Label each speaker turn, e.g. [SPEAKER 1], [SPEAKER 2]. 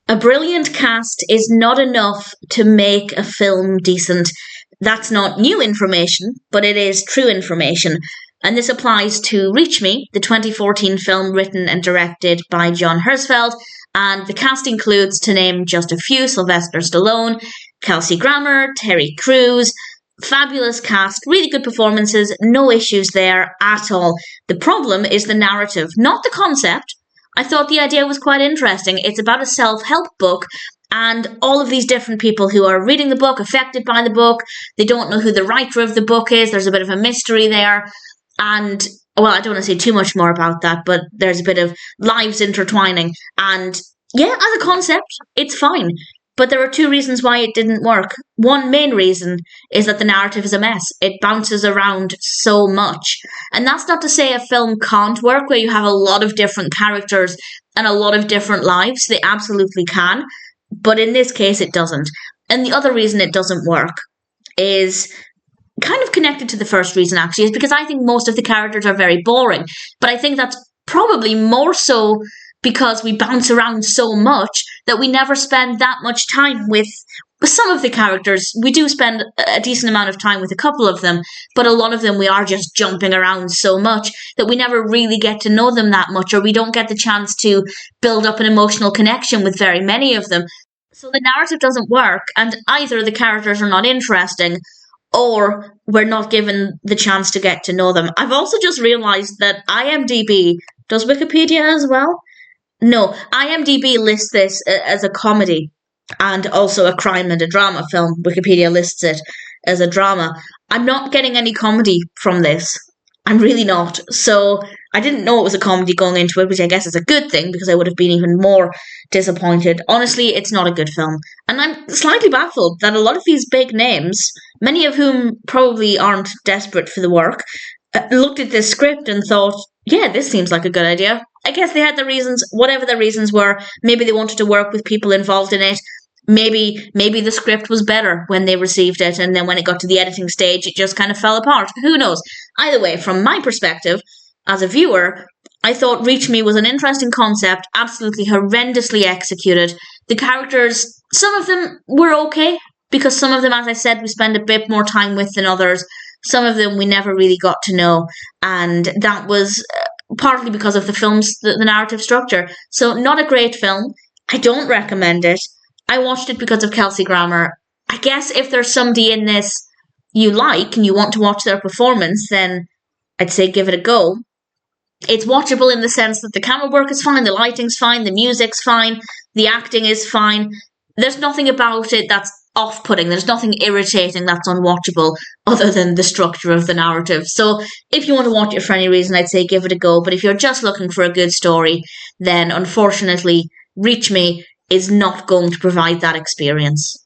[SPEAKER 1] A brilliant cast is not enough to make a film decent. That's not new information, but it is true information. And this applies to Reach Me, the 2014 film written and directed by John Herzfeld. And the cast includes, to name just a few, Sylvester Stallone, Kelsey Grammer, Terry Crews. Fabulous cast, really good performances, no issues there at all. The problem is the narrative, not the concept. I thought the idea was quite interesting. It's about a self-help book, and all of these different people who are reading the book, affected by the book, they don't know who the writer of the book is. There's a bit of a mystery there. And, well, I don't want to say too much more about that, but there's a bit of lives intertwining. And, yeah, as a concept, it's fine. But there are two reasons why it didn't work. One main reason is that the narrative is a mess. It bounces around so much. And that's not to say a film can't work where you have a lot of different characters and a lot of different lives. They absolutely can. But in this case, it doesn't. And the other reason it doesn't work is kind of connected to the first reason, actually, is because I think most of the characters are very boring. But I think that's probably more so because we bounce around so much that we never spend that much time with some of the characters. We do spend a decent amount of time with a couple of them, but a lot of them we are just jumping around so much that we never really get to know them that much, or we don't get the chance to build up an emotional connection with very many of them. So the narrative doesn't work, and either the characters are not interesting, or we're not given the chance to get to know them. I've also just realised that IMDb, does Wikipedia as well? No, IMDb lists this as a comedy and also a crime and a drama film. Wikipedia lists it as a drama. I'm not getting any comedy from this. I'm really not. So I didn't know it was a comedy going into it, which I guess is a good thing because I would have been even more disappointed. Honestly, it's not a good film. And I'm slightly baffled that a lot of these big names, many of whom probably aren't desperate for the work, looked at this script and thought, yeah, this seems like a good idea. I guess they had the reasons, whatever the reasons were. Maybe they wanted to work with people involved in it. Maybe the script was better when they received it, and then when it got to the editing stage, it just kind of fell apart. Who knows? Either way, from my perspective, as a viewer, I thought Reach Me was an interesting concept, absolutely horrendously executed. The characters, some of them were okay, because some of them, as I said, we spend a bit more time with than others. Some of them we never really got to know, and that was partly because of the narrative structure. So not a great film. I don't recommend it. I watched it because of Kelsey Grammer. I guess if there's somebody in this you like and you want to watch their performance, then I'd say give it a go. It's watchable in the sense that the camera work is fine, the lighting's fine, the music's fine, the acting is fine. There's nothing about it that's off-putting. There's nothing irritating that's unwatchable other than the structure of the narrative. So if you want to watch it for any reason, I'd say give it a go. But if you're just looking for a good story, then unfortunately, Reach Me is not going to provide that experience.